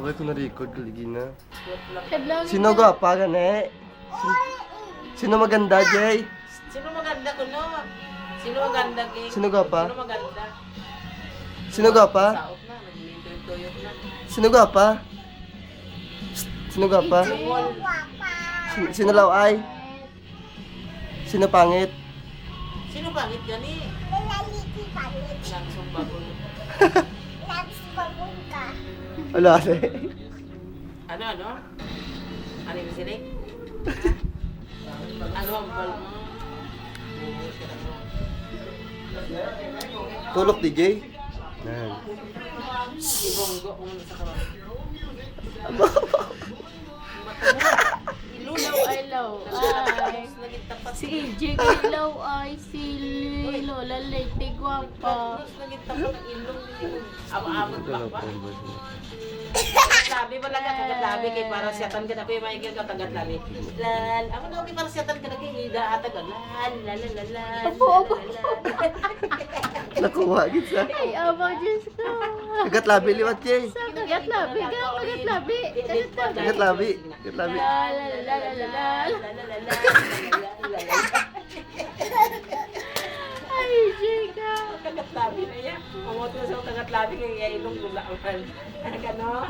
Abay ko na-record kaligi na. Kadlangin Sino na. gwapa gani? Sino maganda, Jay? Sino maganda ko no? Sino maganda King? Sino gwapa? Sino maganda? Sino gwapa? Saot na, naglilitoy-toyot na. Sino gwapa? Sino gwapa? Sino law ay? Sino pangit? Sino pangit gani? Langsung bagol. Wala rin. Ano? Ano yung sinig? Ano ang bal mo? Tulok, DJ. Yan. Ibonggo kung ano sa kawan. Ilaw ay law ay. Si AJ ilaw ay si Lola Lady Guapa. Nagitapat ng ilong. Amo-amot pa ba? Labi mo lang kagat labi kay para siyatan ka na pa maigil ka tagat labi. Lal, amo na okay para siyatan ka na kay ida atag lal. Opo. Nakuha, gitsa. Ay, abo, Diyos ko. Kagat labi, liwat, Jay. Sa kagat labi ka, kagat labi. Kagat labi. Kagat labi. Lalalalalalal. Ay, Jika. Tagat labi na yan. Mamot na sa tagat labi kay ilong gula. Ano?